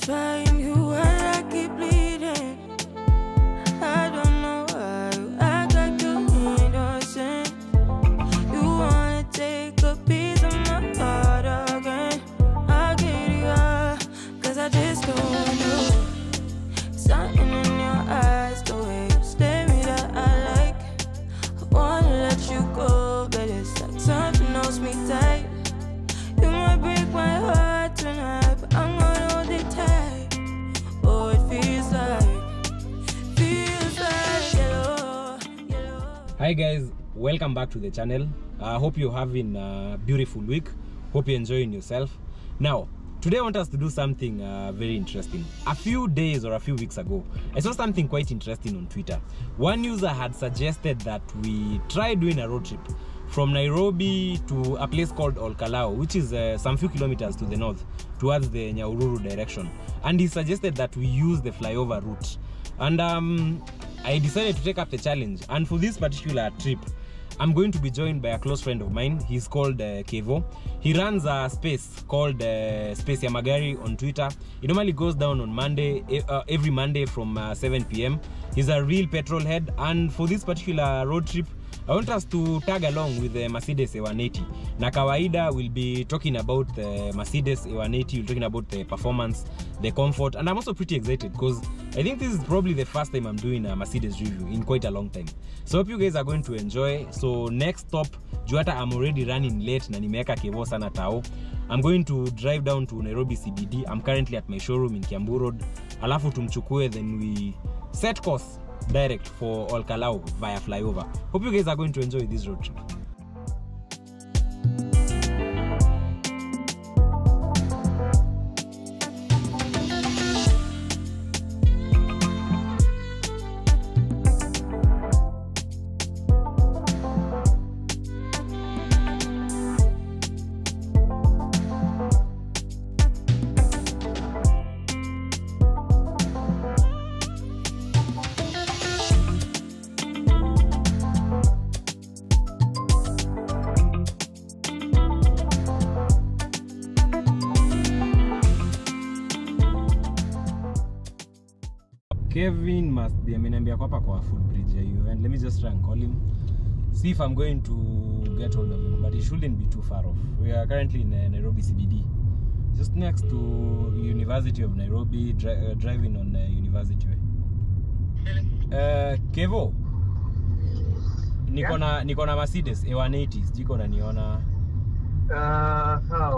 trying you and I keep bleeding. I don't know why you act like you innocent. You wanna take a piece of my heart again. I get it up, cause I just don't know. Something in your eyes, the way you stare me that I like. I wanna let you go, but it's like something holds me tight. You might break my heart tonight, but I'm gonna hold it tight. Oh, it feels like yellow, yellow. Hi guys, welcome back to the channel. I hope you're having a beautiful week. Hope you're enjoying yourself. Now, today I want us to do something very interesting. A few days or a few weeks ago, I saw something quite interesting on Twitter. One user had suggested that we try doing a road trip from Nairobi to a place called Ol Kalou, which is some few kilometers to the north, towards the Nyahururu direction. And he suggested that we use the flyover route. And I decided to take up the challenge. And for this particular trip, I'm going to be joined by a close friend of mine. He's called Kevo. He runs a space called Space ya Magari on Twitter. It normally goes down on Monday, every Monday from 7 p.m. He's a real petrol head, and for this particular road trip, I want us to tag along with the Mercedes A180. Na kawaida, we'll be talking about the Mercedes A180, we're talking about the performance, the comfort, and I'm also pretty excited because I think this is probably the first time I'm doing a Mercedes review in quite a long time. So I hope you guys are going to enjoy. So next stop, Juata, I'm already running late na nimeeka Kevo sana tao. I'm going to drive down to Nairobi CBD. I'm currently at my showroom in Kiambu Road. Alafu tumchukue, then we set course direct for Ol Kalou via flyover. Hope you guys are going to enjoy this road trip. Kevin must be ameniambia kwa hapa kwa food bridge hiyo, and let me just try and call him, see if I'm going to get hold of him, but he shouldn't be too far off. We are currently in Nairobi CBD, just next to University of Nairobi, driving on University way. Kevo, niko na Mercedes A180, sijiko na niona.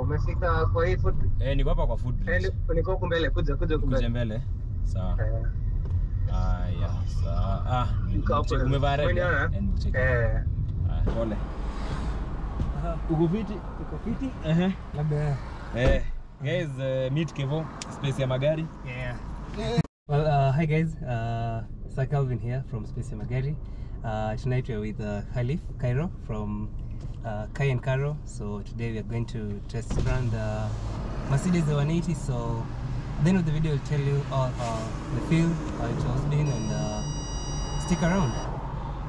Umefika kwa hii food bridge? Niko hapa kwa food bridge. Niko huko mbele, kuja mbele. Sawa. Yeah, sawa. Umevaa red and check. Pole. Uko fiti? Labda. Guys, meet Kevo, Space ya Magari. Yeah. Well, hi guys. Sir Calvin here from Space ya Magari. Tonight we are with Khalif, Kairo from Kai and Karo. So today we are going to test run the Mercedes A180. So at the end of the video, I'll tell you all the feel, how it has been, and stick around.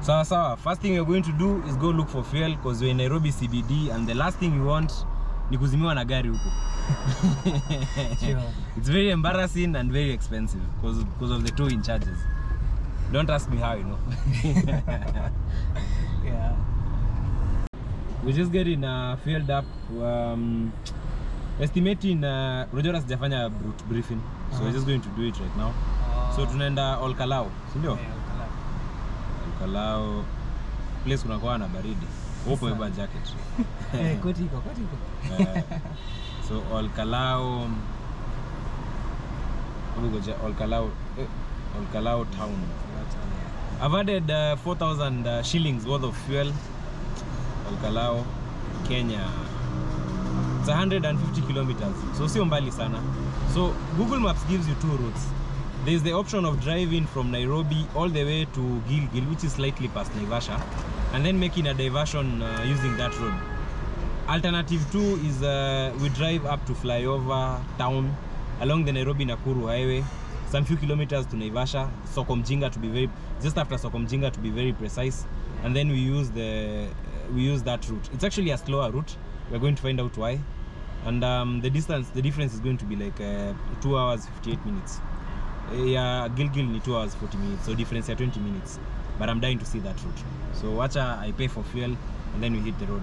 So first thing you're going to do is go look for fuel, because we're in Nairobi CBD, and the last thing you want ni kuzimiwa na gari huko. Sure. It's very embarrassing and very expensive because of the towing charges. Don't ask me how, you know. Yeah. We're just getting filled up. Estimating Rojoras sijafanya brute briefing, so we're just going to do it right now. So tunaenda Ol Kalou, si ndio? Yeah, Ol Kalou place kunakuwa na baridi. Hope you have a jacket. koti iko. So Ol Kalou, Ol Kalou town. I've added 4,000 shillings worth of fuel. Ol Kalou, Kenya. It's 150 kilometers, so sio mbali sana. So Google Maps gives you two routes. There's the option of driving from Nairobi all the way to Gilgil, which is slightly past Naivasha, and then making a diversion using that road. Alternative 2 is we drive up to flyover town along the Nairobi-Nakuru highway, some few kilometers to Naivasha, Sokomjinga to be very, just after Sokomjinga to be very precise, and then we use that route. It's actually a slower route. We're going to find out why. and the difference is going to be like 2 hours 58 minutes. Yeah, Gilgil need 2 hours 40 minutes, so difference at 20 minutes. But I'm dying to see that route. So watch, I pay for fuel and then we hit the road.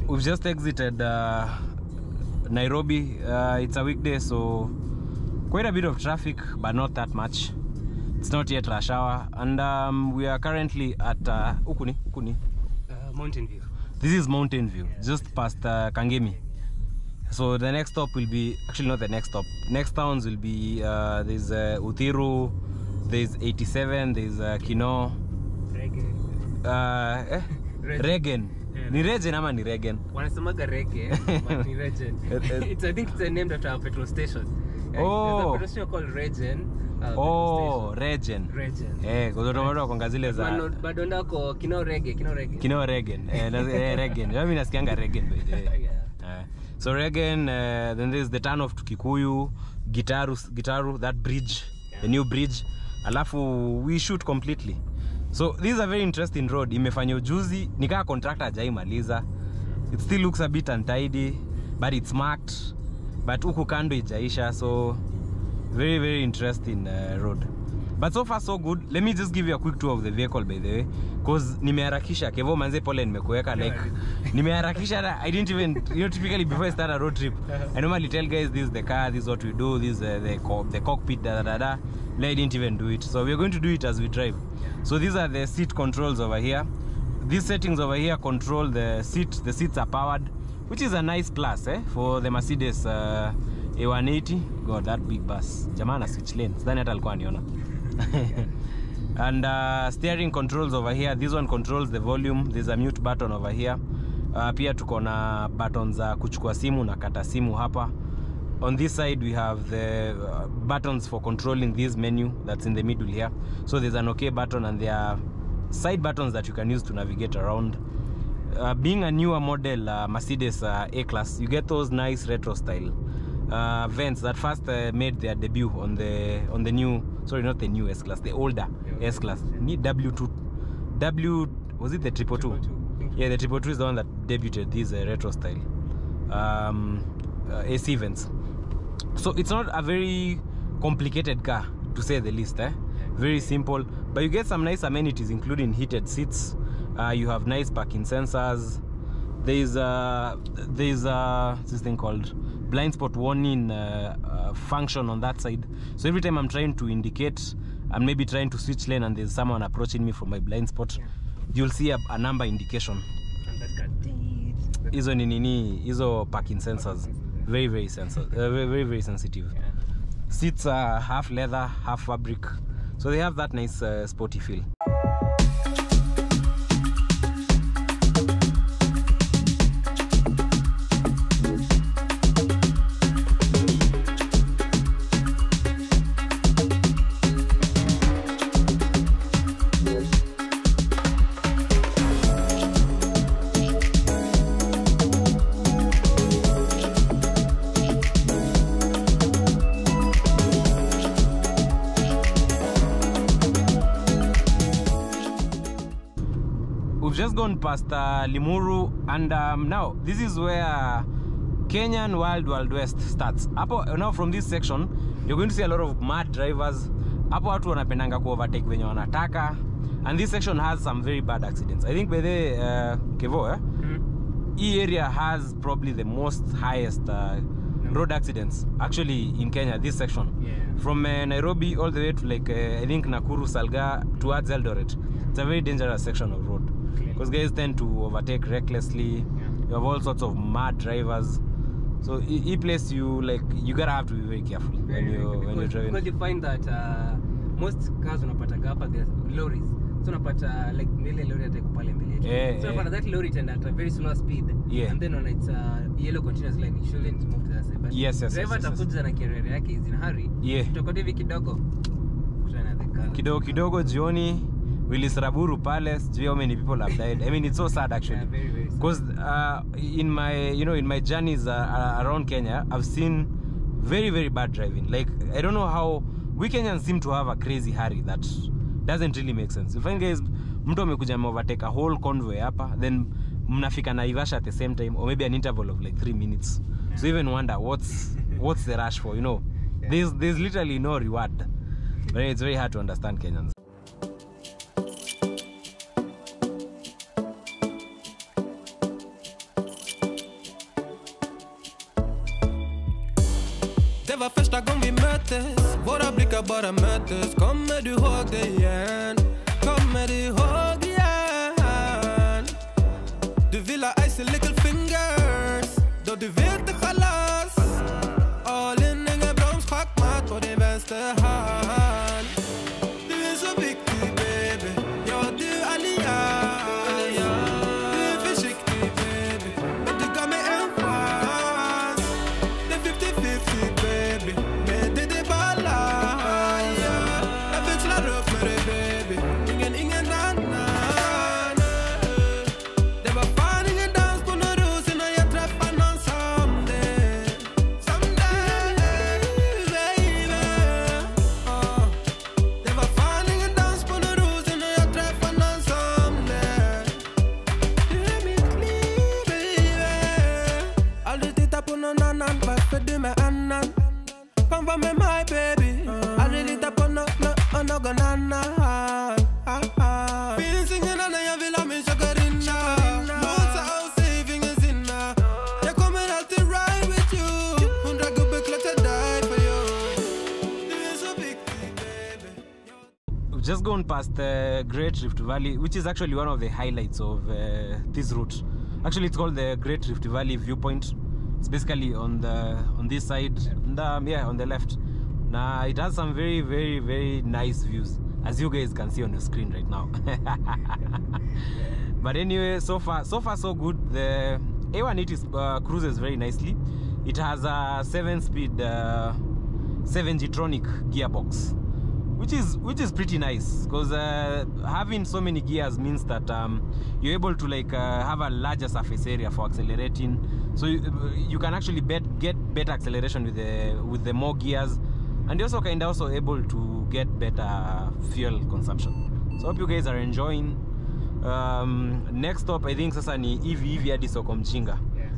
We've just exited Nairobi. It's a weekday, so quite a bit of traffic, but not that much. It's not yet rush hour, and we are currently at Ukuni. Mountain View. This is Mountain View, just past Kangemi. So the next stop will be, actually not the next stop, next towns will be there's Uthiru, there's 87, there's Kino, Regen. Ni Regen ama ni Regen? Wanasemaga Regen, but ni Regen. I think it's named after a petrol station. Oh. There's a petrol station called Regen. Oh, Regen. Kuzotomato kwa ngazile za bado ndako Kino Regen. Kino Regen. Regen. Mimi nasikianga Regen. So Regen, then there's the turn off to Kikuyu, Gitaru, that bridge, the new bridge. Alafu we shoot completely. So this is a very interesting road. Imefanya ujuzi, nikaa contractor hajaimaliza. It still looks a bit untidy, but it's marked. But huku kando ijaisha, so very, very interesting road. But so far so good. Let me just give you a quick tour of the vehicle, by the way, because nimeharakisha. Kevo manze pole nimekuweka like nimeharakisha. I didn't even, typically before I start a road trip, I normally tell guys this is the car, this is what we do, this is the cockpit, I didn't even do it. So we're going to do it as we drive. So these are the seat controls over here. These settings over here control the seat. The seats are powered, which is a nice plus for the Mercedes A180. God, that big bus. Jamana switch lanes. Then alikuwa niona. And steering controls over here. This one controls the volume. There's a mute button over here. Pia tuko na buttons za kuchukua simu na kata simu hapa. On this side we have the buttons for controlling this menu that's in the middle here. So there's an OK button and there are side buttons that you can use to navigate around. Being a newer model Mercedes A-Class, you get those nice retro style vents that first made their debut on the new, sorry, not the new S-Class, the older S-Class. Was it the 222? Yeah, the 222 is the one that debuted these retro style AC vents. So it's not a very complicated car, to say the least. Very simple, but you get some nice amenities, including heated seats. You have nice parking sensors. There's this thing called blind spot warning function on that side. So every time I'm trying to indicate, I'm maybe trying to switch lane and there's someone approaching me from my blind spot, you'll see a number indication. Hizo nini, hizo parking sensors, very very sensitive. Seats are half leather, half fabric, so they have that nice sporty feel. We've just gone past Limuru, and now this is where Kenyan Wild West starts. Now from this section, you're going to see a lot of mad drivers. Hapo watu wanapendanga ku overtake venye wanataka, and this section has some very bad accidents. I think by the Kevo, E area has probably the most highest road accidents actually in Kenya. This section, from Nairobi all the way to like I think Nakuru, Salga towards Eldoret. It's a very dangerous section of road because guys tend to overtake recklessly. You have all sorts of mad drivers. So each place you gotta have to be very careful when you're driving. Because you find that most cars unapataga hapa, they're lorries. So unapata like ile lorry attack pale mbele. So unapata that lorry tend at a very slow speed. And then on its yellow continuous line, it shouldn't move to that side. But driver atakuja na carrier yake is in a hurry. Tutakote hivi kidogo. Kidogo jioni Willis-Raburu Palace, how many people have died. I mean, it's so sad actually. Because in my journeys around Kenya, I've seen very, very bad driving. Like, I don't know how we Kenyans seem to have a crazy hurry that doesn't really make sense. You find guys, mtu amekuja overtake a whole convoy hapa, then mnafika Naivasha at the same time, or maybe an interval of like 3 minutes. So you even wonder what's the rush for, you know? There's literally no reward. But it's very hard to understand Kenyans. Det var första gången vi möttes. Våra blickar bara möttes. Kommer du ihåg det igen? Kommer du ihåg igen? Du vill ha icy little fingers. Då du vet det chalas. All in, ingen broms, schackmatt på din vänster hand. Du är så viktig baby. Ja, du allians. Du är försiktig baby. Men du gav mig en chans. Det är 50-50 baby. Men det är balans. Jag växlar upp med dig baby. Ingen annan. Det var fan ingen dans på någon ros innan jag träffade någon som dig. Som dig baby. Det var fan ingen dans på någon ros innan jag träffade någon som dig. Du är mitt liv baby. Aldrig titta på någon annan. Varför du med annan? Kom var med mig baby. Aldrig lita på någon annan. Finns ingen annan jag vill ha min chakarinna. Låsa och save ingen sinna. Jag kommer alltid ride with you. 100 gubbar klart jag die for you. Du är så viktig baby. We've just gone past the Great Rift Valley, which is actually one of the highlights of this route. Actually, it's called the Great Rift Valley Viewpoint. It's basically on this side, on the left. Now it has some very, very, very nice views, as you guys can see on the screen right now. But anyway, so far so good. The A180 cruises very nicely. It has a 7-speed 7G-tronic gearbox, which is pretty nice, because having so many gears means that you're able to like have a larger surface area for accelerating. So you can actually get better acceleration with the more gears, and you're also also able to get better fuel consumption. So I hope you guys are enjoying. Next stop, I think sasa ni hivi hadi soko Mchinga.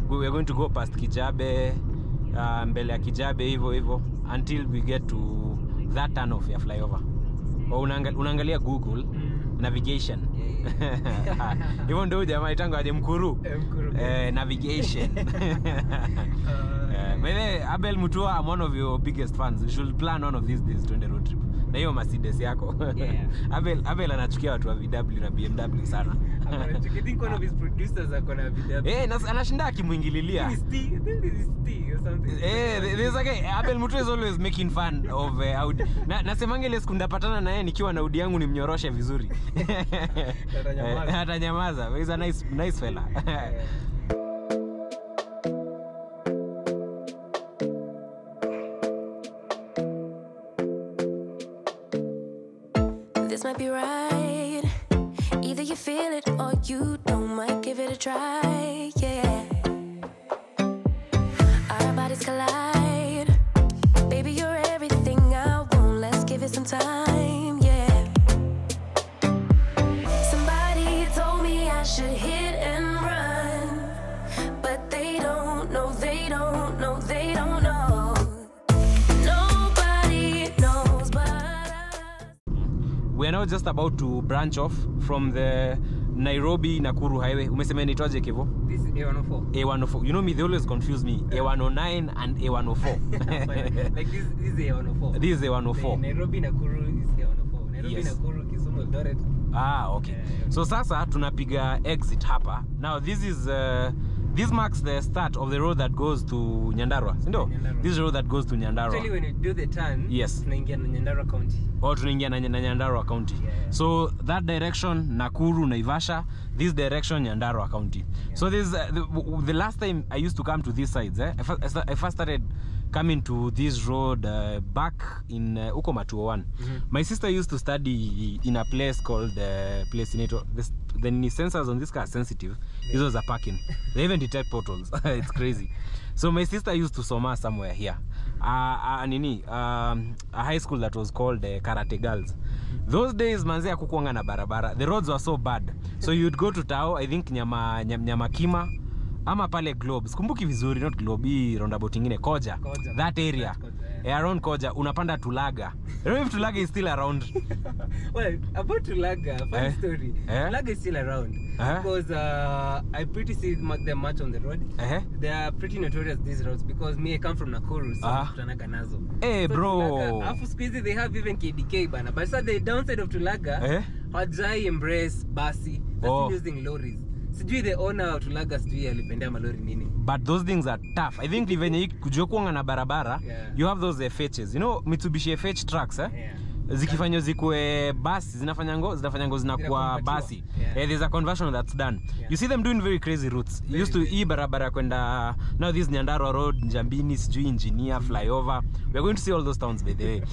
We are going to go past Kijabe, mbele ya Kijabe hivyo until we get to that turn off ya flyover. Unaangalia Google navigation. Hivyo ndio jamaa itango aje Mkuru. Navigation. Abel Mutua, I'm one of your biggest fans. We should plan one of these days to end a road trip. Na hiyo Mercedes yako. Abel anachukia watu wa VW na BMW sana. I think one of his producers are gonna VW. Anashinda akimuingililia. There's like Abel Mutua is always making fun of Audi. Nasemanga ile siku ndapatana na yeye nikiwa na Audi yangu nimnyoroshe vizuri. Atanyamaza. He's a nice fella. This might be right. Either you feel it or you don't. Might give it a try, yeah. Our bodies collide. Baby, you're everything I want. Let's give it some time, yeah. Somebody told me I should hit and run, but they don't know, they don't know, they don't know. Nobody knows but us. We are now just about to branch off from the Nairobi Nakuru highway. Umesema inaitwaje Kevo? This is A104. A104. You know me, they always confuse me. A109 and A104. Like this is A104. This is A104. Nairobi Nakuru is A104. Nairobi Nakuru Kisumu Eldoret. Okay. So sasa tunapiga exit hapa. Now this is this marks the start of the road that goes to Nyandarua. Nyandarua. This is the road that goes to Nyandarua. Actually, when you do the turn, yes, tunaingia na Nyandarua County. Or tunaingia na Nyandarua County. Yeah. So that direction Nakuru, Naivasha, this direction Nyandarua County. Yeah. So this the last time I used to come to these sides, I first started coming to this road back in Ukoma 201. My sister used to study in a place called place in it. The sensors on this car are sensitive. Yeah. These was a parking. They even detect portals. It's crazy. So my sister used to soma somewhere here. A high school that was called Karate Girls. Those days manzea kukuanga na barabara. The roads were so bad. So you'd go to Tao, I think Nyamakima, ama pale Globe. Sikumbuki vizuri, not Globe, hii roundabout ingine Koja. That area. Around Koja, unapanda Tulaga. I don't know if Tulaga is still around. Well, about Tulaga, funny story. Tulaga is still around. Because I pretty see them much on the road. They are pretty notorious, these roads, because me, I come from Nakuru, so Tulaga nazo. Hey, so bro. Tulaga, after squeezy, they have even KDK banner. But so the downside of Tulaga, Hajai embrace Basi. That's using lorries. Sijui the owner of Tulaga sijui alipendea malori nini. But those things are tough. I think venye kujua kuanga na barabara, you have those FHs. You know Mitsubishi FH trucks, zikifanywa zikuwe basi, zinafanyango zinakuwa basi. There's a conversion that's done. You see them doing very crazy routes. You used to barabara kwenda, now this Nyandarua Road, Njambini, sijui Engineer, Flyover. We're going to see all those towns by the way.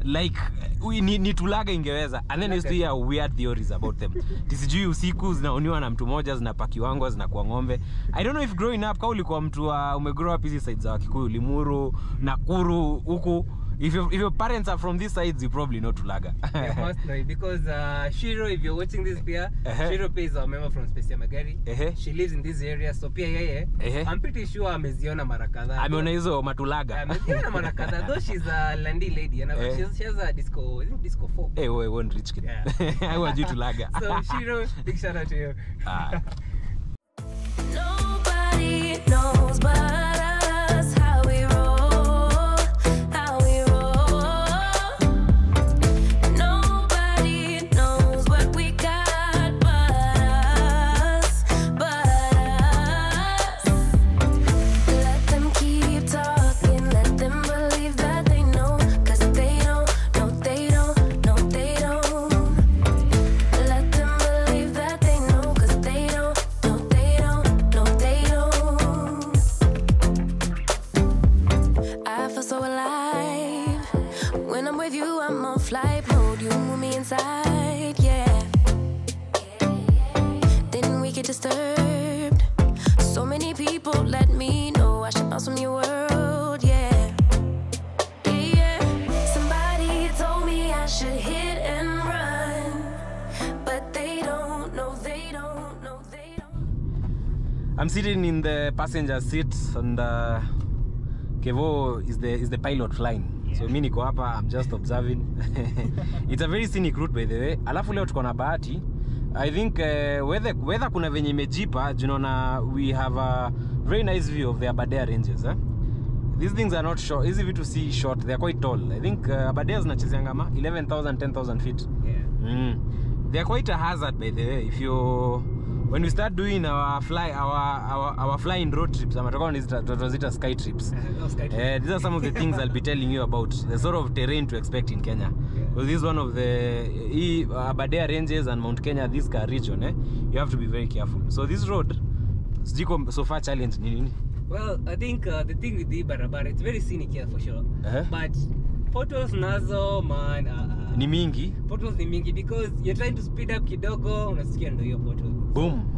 Like we need Tulaga ingeweza, and then I used to hear weird theories about them. Tisijui usiku zinaoniwa na mtu moja, zinapakiwangwa, zinakuwa ng'ombe. I don't know if growing up, kama ulikuwa mtu umegrow up hizi sides za Kikuyu, Limuru, Nakuru, huku, if your parents are from these sides, you probably know Tulaga. Yeah, must know, because Shiro, if you're watching this here, Shiro pays our member from Specia Magari. She lives in this area, so pia yeye, I'm pretty sure ameziona mara kadhaa. Ameona hizo matulaga. Ameziona mara kadhaa, though she's a Landi lady, and she has a disco 4. Hey, one rich kid. I want you Tulaga. So Shiro, big shout out to you. Nobody knows but us how we roll, how we roll. Nobody knows what we got but us, but us. Let them keep talking, let them believe that they know, 'cause they don't, no they don't, no they don't. Let them believe that they know, 'cause they don't, no they don't, no they don't. I feel so alive when I'm with you. I'm on flight mode. You move me inside, yeah. Then we get disturbed. So many people let me know I should bounce from your world, yeah. Yeah. Somebody told me I should hit and run, but they don't know, they don't know, they don't. I'm sitting in the passenger seat, and Kevo is the pilot flying. So mimi niko hapa, I'm just observing. It's a very scenic route by the way. Alafu leo tuko na bahati. I think weather kuna venye imejipa, tunaona we have a very nice view of the Aberdare ranges, These things are not short. Easy to see short. They are quite tall. I think Aberdare zinachezeanga 11,000, 10,000 feet. Yeah. They are quite a hazard by the way. When we start doing our flying road trips, sky trips. These are some of the things I'll be telling you about, the sort of terrain to expect in Kenya. Well, this is one of the Aberdare ranges and Mount Kenya, this region. You have to be very careful. So this road, so far challenge. Well, I think the thing with the barabara, it's very scenic here for sure. But photos nazo man, ni mingi. Photos ni mingi because you're trying to speed up kidogo, unasikia ndo hiyo photo. Boom.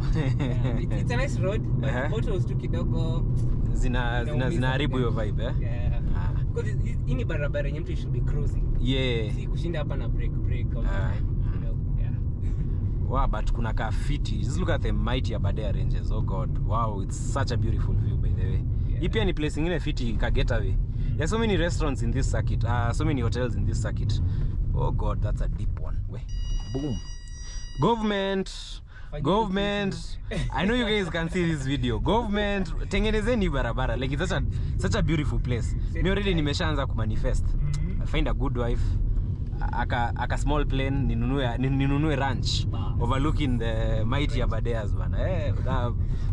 It's a nice road, but photos tu kidogo zinaharibu hiyo vibe, Yeah. Because ini barabara yenye mtu should be cruising. Yeah. Si kushinda hapa na break all the time. You know? Yeah. Wow, but kuna ka fiti. Just look at the mighty Aberdare ranges. Oh god. Wow, it's such a beautiful view by the way. Hii pia ni place ingine fiti ka getaway. There's so many restaurants in this circuit. So many hotels in this circuit. Oh god, that's a deep one. Boom. Government. I know you guys can see this video. Government, tengenezeni barabara. Like it's such a beautiful place. Me already nimeshaanza kumanifest. I find a good wife. aka small plane ninunue ranch overlooking the mighty aberdares bana.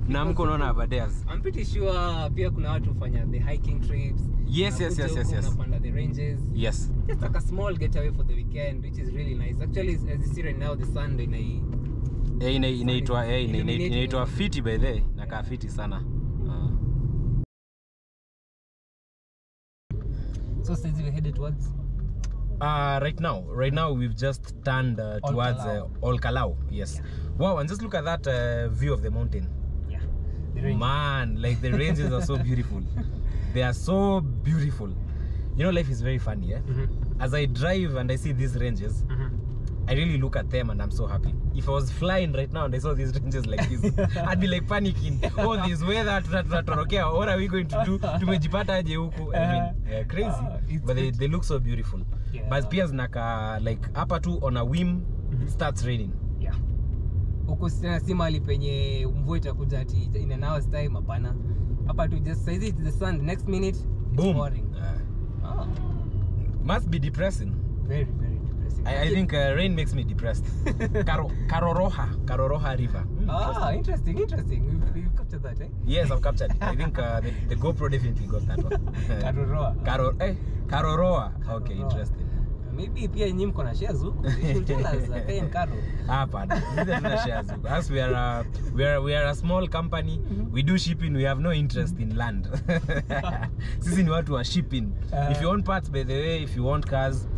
Na mko unaona aberdares. I'm pretty sure pia kuna watu hufanya the hiking trips. Yes. Unapanda the ranges. Yes. Just like a small getaway for the weekend, which is really nice. Actually, as you see right now, the sun inaitwa fiti by the na ka fiti sana. So since we headed towards right now we've just turned towards Ol Kalou. Yes. Yeah. Wow, and just look at that view of the mountain. Yeah. Man, like the ranges are so beautiful. They are so beautiful. You know, life is very funny, yeah? As I drive and I see these ranges, I really look at them and I'm so happy. If I was flying right now and I saw these ranges like this, I'd be like panicking. Oh, this weather, what are we going to do? Tumejipata aje huku? I mean, crazy. But they look so beautiful. Yeah. But pia zinaka like hapa tu on a whim, it starts raining. Yeah. Huko si mahali penye mvua itakuja ati in an hour's time, hapana. Hapa tu just say it's the sun, the next minute it's boom. pouring. Must be depressing. Very, very depressing. I think rain makes me depressed. Karoroha River. Interesting. We've captured that, eh? Yes, I've captured it. I think the GoPro definitely got that one. Karoroha. Okay, interesting. Maybe pia nyinyi mko na shares huko. You should tell us Kai and Karo. Hapana. Sisi tuna shares huko. As we are a small company, we do shipping, we have no interest in land. Sisi ni watu wa shipping. If you want parts, by the way, if you want cars,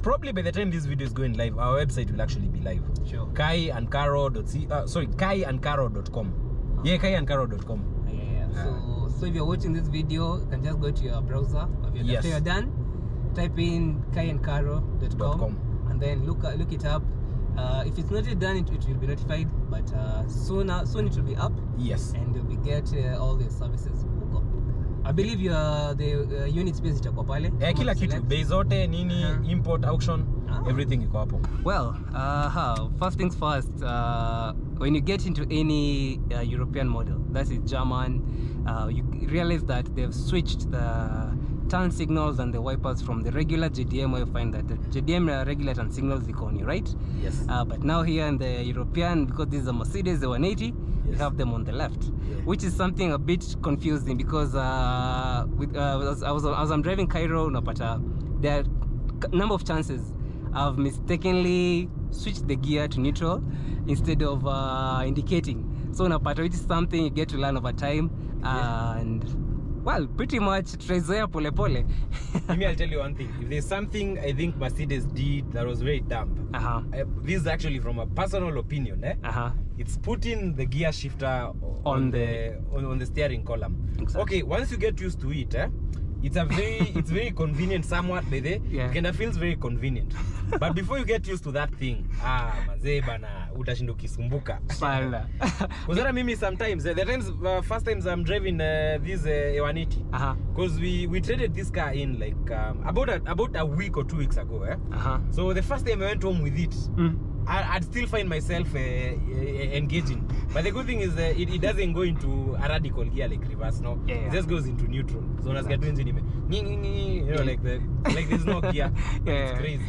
probably by the time this video is going live, our website will actually be live. Sure. kaiandkaro.com. Yeah, kaiandkaro.com. Yeah. So if you're watching this video, you can just go to your browser. After you're done, type in kaiandkaro.com and then look it up. If it's not yet done, it will be notified, but soon it will be up. Yes. And we get all the services. I believe the unit space itakuwa pale. Kila kitu, bei zote nini, import, auction, everything iko hapo. Well, first things first, when you get into any European model, that is German, you realize that they've switched the turn signals and the wipers from the regular JDM, where you find that the JDM regular turn signals iko on you, right? Yes. But now here in the European, because this is a Mercedes A180, we have them on the left, which is something a bit confusing because as I'm driving Cairo, there are a number of chances I've mistakenly switched the gear to neutral instead of indicating. So which is something you get to learn over time, and well, pretty much trezoea pole pole. Maybe I'll tell you one thing. If there's something I think Mercedes did that was very dumb, this is actually from a personal opinion, it's putting the gear shifter on the steering column. Exactly. Okay, once you get used to it, it's very convenient somewhat, by the way. It kind of feels very convenient. But before you get used to that thing, mazee bana, utashinda ukisumbuka. Pala. Because mimi sometimes, first times I'm driving this A180. Because we traded this car in like about a week or 2 weeks ago. So the first time I went home with it, I'd still find myself engaging. But the good thing is it doesn't go into a radical gear like reverse, no. It just goes into neutral. So when I get to engine, you know, like there's no gear. It's crazy.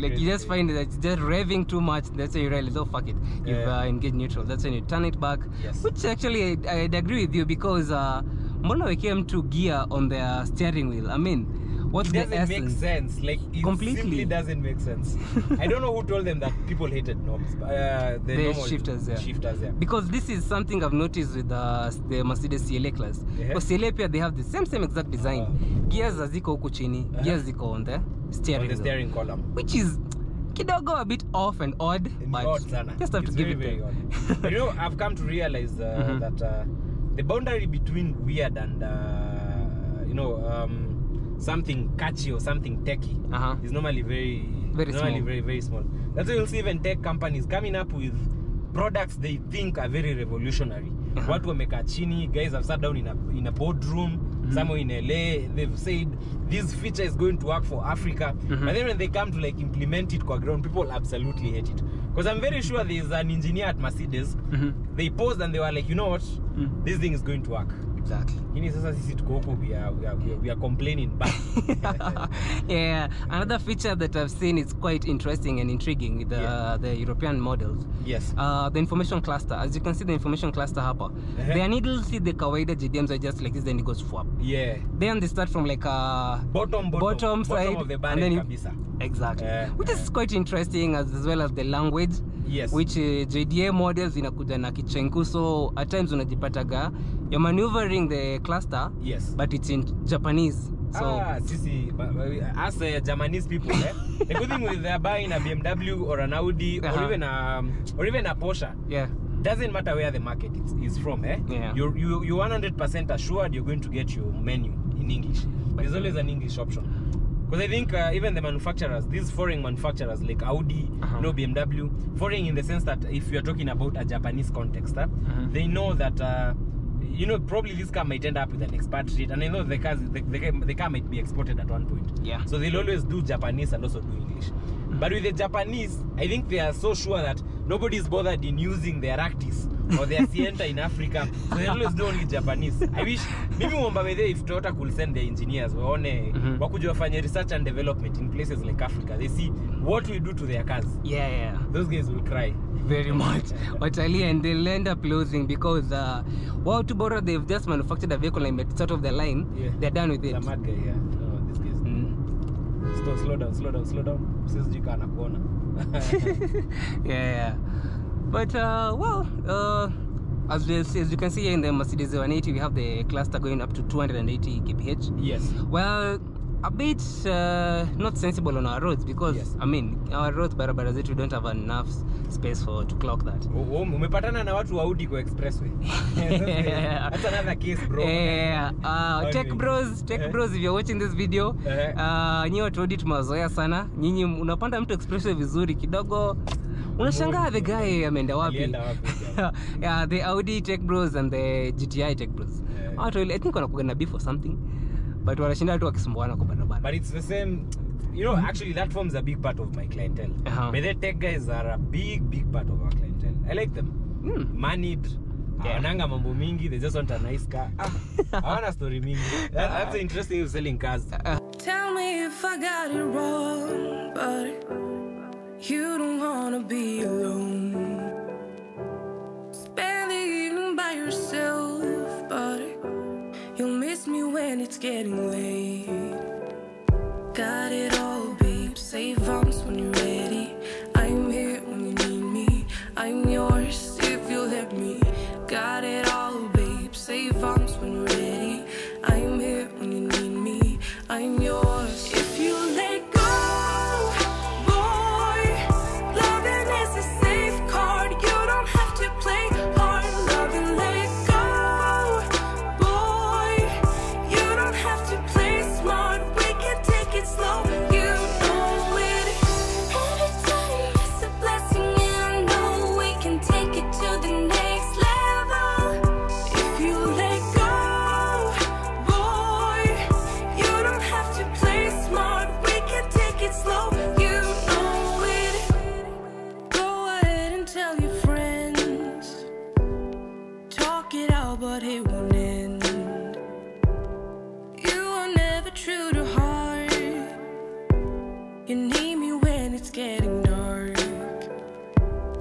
Like you just find that it's just revving too much. That's why you realize, oh fuck it, you've engaged neutral. That's when you turn it back. Yes. Which actually I'd agree with you, because mbona weke mtu gear on their steering wheel? I mean, what's the essence? It doesn't make sense. Like it simply doesn't make sense. I don't know who told them that people hated knobs. The shifters, shifters, because this is something I've noticed with the Mercedes CLA class. Because CLA pia they have the same exact design. Gears ziko huku chini, gears ziko on the steering column, which is kidogo a bit off and odd, but just have to give it very odd. You know, I've come to realize that the boundary between weird and something catchy or something techy is normally very small. That's why you'll see even tech companies coming up with products they think are very revolutionary. Watu wameka chini, guys have sat down in a boardroom somewhere in LA, they've said this feature is going to work for Africa, but then when they come to like implement it kwa ground, people absolutely hate it. Because I'm very sure there's an engineer at Mercedes, they paused and they were like, you know what, this thing is going to work. Exactly. Lakini sasa sisi tuko huko we are complaining back. Yeah, another feature that I've seen is quite interesting and intriguing with the European models. Yes. The information cluster. As you can see, the information cluster hapa. Their needles see the kawaida JDMs are just like this, then it goes swap. Yeah. Then they start from like a bottom side of the and barrel then kabisa. Exactly. Which is quite interesting as well as the language. Yes. Which JDA models inakuja na kichenku, so at times unajipataga you're maneuvering the cluster. Yes. But it's in Japanese. So sisi as Japanese people, the good thing with buying a BMW or an Audi or even a Porsche. Yeah. Doesn't matter where the market is from, Yeah. You're 100% assured you're going to get your menu in English. There's always an English option. Because I think even the manufacturers, these foreign manufacturers like Audi, BMW, foreign in the sense that if you're talking about a Japanese context, they know that probably this car might end up with an expatriate, and I know the car might be exported at one point. Yeah. So they'll always do Japanese and also do English. But with the Japanese, I think they are so sure that nobody's bothered in using their Actis or their Sienta in Africa. So they always do only Japanese. I wish maybe if Toyota could send their engineers wakuja wafanye research and development in places like Africa. They see what we do to their cars. Yeah. Those guys will cry. Very much. But and they'll end up losing because wow, to borrow, they've just manufactured a vehicle and it's out of the line. Yeah. They're done with it. The marque, yeah. No, this case. Slow down. Says Jika anakuona. Yeah. But as you can see here in the Mercedes A180, we have the cluster going up to 280 kph. Yes. Well, a bit not sensible on our roads because I mean our roads barabara zetu, we don't have enough space to clock that. Umepatana na watu wa Audi kwa expressway. That's another case, bro. Tech bros, if you're watching this video, nyinyi watu Audi tumewazoea sana. Nyinyi unapanda mtu expressway vizuri kidogo, unashangaa the guy ameenda wapi. Yeah, the Audi tech bros and the GTI tech bros. I think wanakuwa na beef or something. But wanashinda tu wakisumbuana kwa barabara. But it's the same, actually that forms a big part of my clientele. But the tech guys are a big part of our clientele. I like them. Moneyed. Wananga mambo mingi, they just want a nice car. I want a story mingi. That's interesting, you selling cars. Tell me if I got it wrong, but you don't wanna be alone. Spend the evening by yourself, but you'll miss me when it's getting late. Got it all, babe. Say vamps when you're ready. I'm here when you need me. I'm yours if you'll let me. Got it all, babe. Say vamps when you're ready. I'm here when you need me. I'm yours if you let go. Boy, loving is a safe card. You don't have to play hard. Love and let go. Boy, you don't have to play smart. We can take it slow. You know it. Anytime is a blessing, and I know we can take it to the next level. If you let go, boy, you don't have to play smart. We can take it slow. You know it. Go ahead and tell your friends. Talk it out, but it won't end. You are never true to heart. You need me when it's getting dark.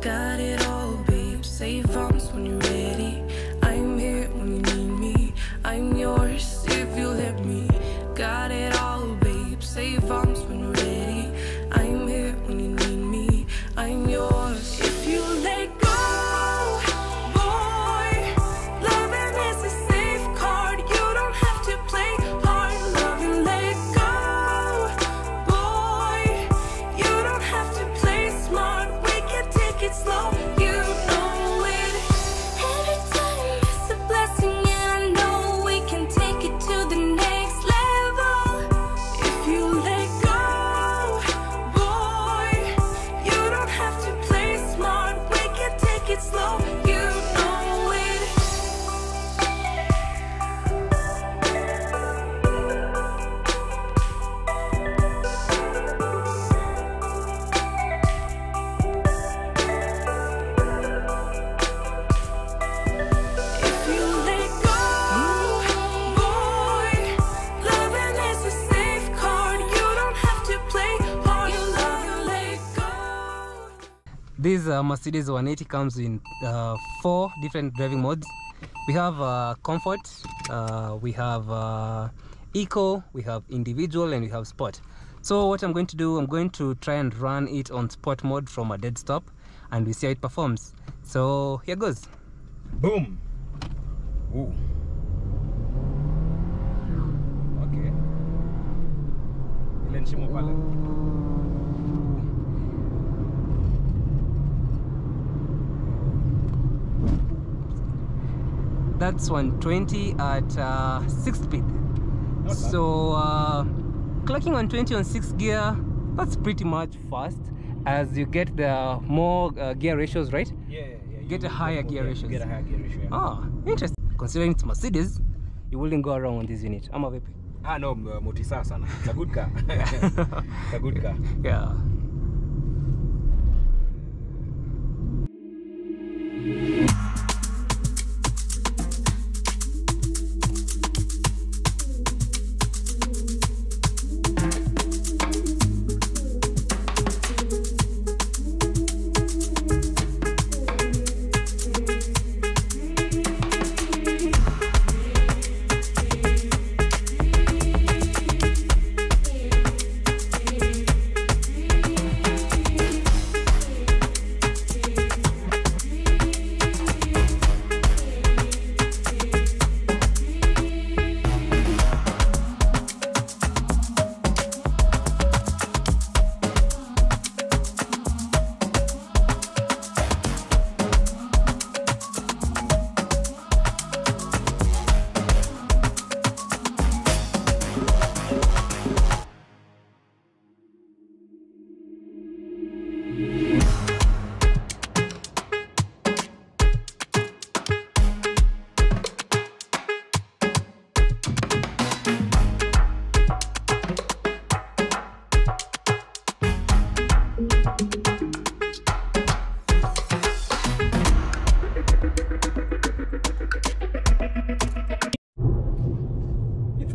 Got it all, babe. Say vamps when you're ready. I'm here when you need me. I'm yours if you let me. Got it all, babe. Say vamps when you're ready. I'm here when you need me. I'm yours if you let go. Boy, loving is a safe card. You don't have to play hard. Love and let go. Boy, you don't have to play smart. We can take it slow. You know it. Anytime is a blessing, and I know we can take it to the next level. If you let go, boy, you don't have to play smart. We can take it slow. You know it. If you let go, This Mercedes A180 comes in 4 different driving modes. We have comfort, we have eco, we have individual, and we have sport. So what I'm going to do, I'm going to try and run it on sport mode from a dead stop, and we see how it performs. So here goes. Boom. Ooh. Okay. Ile nshimo pale. That's 120 at 6 speed. So clocking 120 on 6 gear, that's pretty much fast. As you get the more gear ratios, right? Yeah. Get a higher gear ratio. Get a higher gear ratio. Yeah. Ah, interesting. Considering it's Mercedes, you wouldn't go around on this unit. I'm a VP. Ah no, motisa sana. It's a good car. It's a good car. Yeah.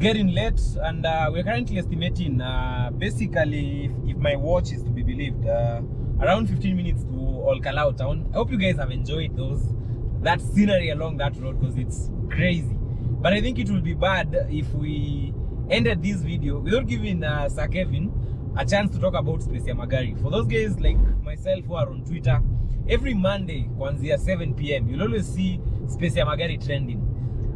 Getting late, and we're currently estimating basically, if my watch is to be believed, around 15 minutes to Ol Kalou town. I hope you guys have enjoyed that scenery along that road, because it's crazy. But I think it will be bad if we ended this video without giving Sir Kevin a chance to talk about Space ya Magari. For those guys like myself who are on Twitter, every Monday kuanzia 7 PM you'll always see Space ya Magari trending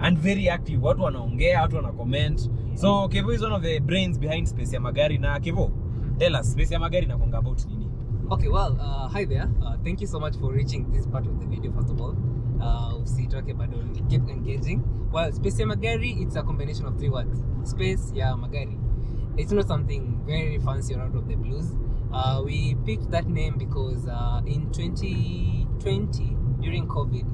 and very active. Watu wanaongea, watu wana comment. So Kevo is one of the brains behind Space ya Magari. Na Kevo, tell us, Space ya Magari inakuanga about nini? Okay, well, hi there. Thank you so much for reaching this part of the video, first of all. Keep engaging. Well, Space ya Magari, it's a combination of 3 words. Space ya Magari. It's not something very fancy or out of the blues. We picked that name because in 2020, during COVID,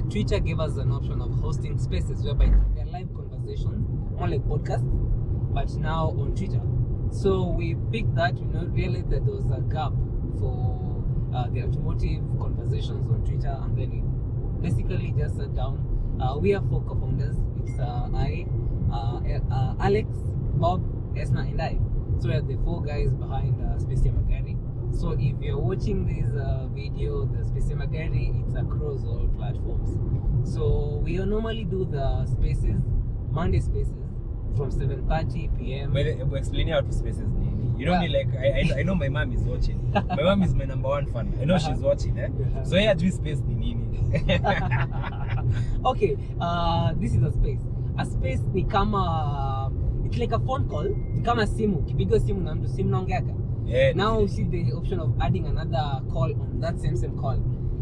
Twitter gave us an option of hosting spaces whereby they're live conversations, more like podcasts, but now on Twitter. So we picked that, realized that there was a gap for the automotive conversations on Twitter, and then we basically just sat down. We are 4 co-founders. It's I, Alex, Bob, Esna, and I. So we are the 4 guys behind Space ya Magari. So if you're watching this video, the Space ya Magari, it's across all platforms. So we normally do the spaces, Monday spaces, from 7:30 PM. But explain how to spaces nini. You don't need like, I know my mom is watching. My mom is my #1 fan. I know she's watching, eh? So yeah, do space nini. Okay, this is a space. A space ni kama, it's like a phone call. Ni kama simu. Kipigo simu na mtu simu naongeaga. Yeah, now you see the option of adding another call on that same call.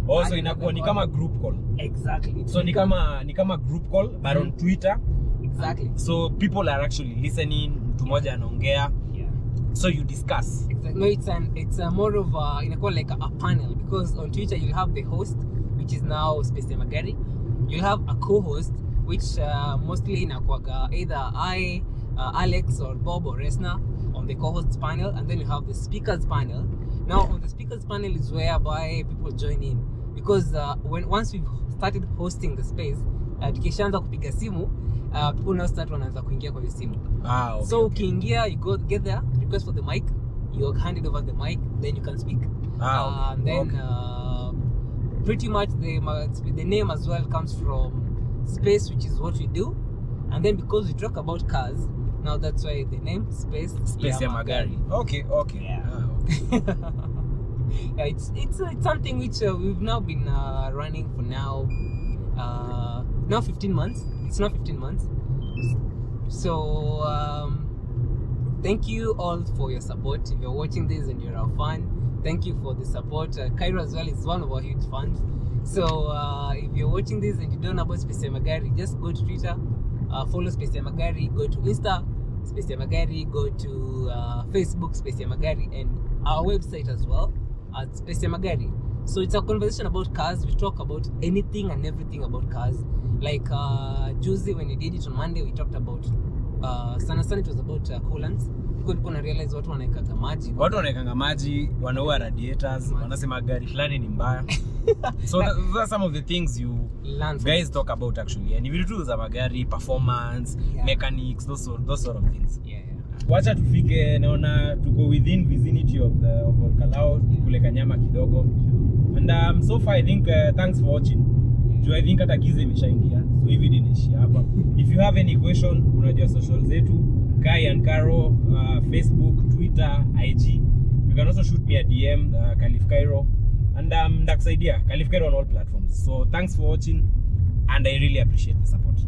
Also inakuwa ni kama group call. Exactly. So ni kama group call but on Twitter. Exactly. So people are actually listening, mtu mmoja anaongea. Yeah. So you discuss. Exactly. No, it's more of inakuwa like a panel, because on Twitter you'll have the host, which is now Space ya Magari. You'll have a co-host, which mostly inakuwa either I, Alex or Bob or Resna on the co-hosts panel, and then you have the speakers panel. Now on the speakers panel is whereby people join in, because once we've started hosting the space, tukishaanza kupiga simu, people now start wanaanza kuingia kwa simu. Okay, so ukiingia, you get there, request for the mic, you're handed over the mic, then you can speak. Okay. Pretty much the name as well comes from space, which is what we do, and then because we talk about cars, now that's why the name Space ya Magari. Okay. Yeah. Yeah, it's something which we've now been running for now 15 months. It's now 15 months. So thank you all for your support. If you're watching this and you're a fan, thank you for the support. Kairo as well is one of our huge fans. So if you're watching this and you don't know about Space ya Magari, just go to Twitter, follow Space ya Magari, go to Insta Space ya Magari, go to Facebook Space ya Magari, and our website as well at Space ya Magari. So it's a conversation about cars. We talk about anything and everything about cars. Like Tuesday when we did it on Monday, we talked about sana it was about coolants. Because na realize watu wanaekanga maji. Watu wanaekanga maji, wanaua radiators, wanasema gari fulani ni mbaya. So those are some of the things you guys talk about actually. And if you do za magari, performance, mechanics, those sort of things. Yeah. Wacha tufike naona tuko within vicinity of Ol Kalou, kule Kanyama kidogo. And so far I think thanks for watching. I think hata giza imeshaingia. So hivi dinishia hapa. If you have any question, unajua social zetu, Kai and Karo, Facebook, Twitter, IG. You can also shoot me a DM, Khalif Kairo. And ndakusaidia Khalif Kairo on all platforms. So thanks for watching, and I really appreciate the support.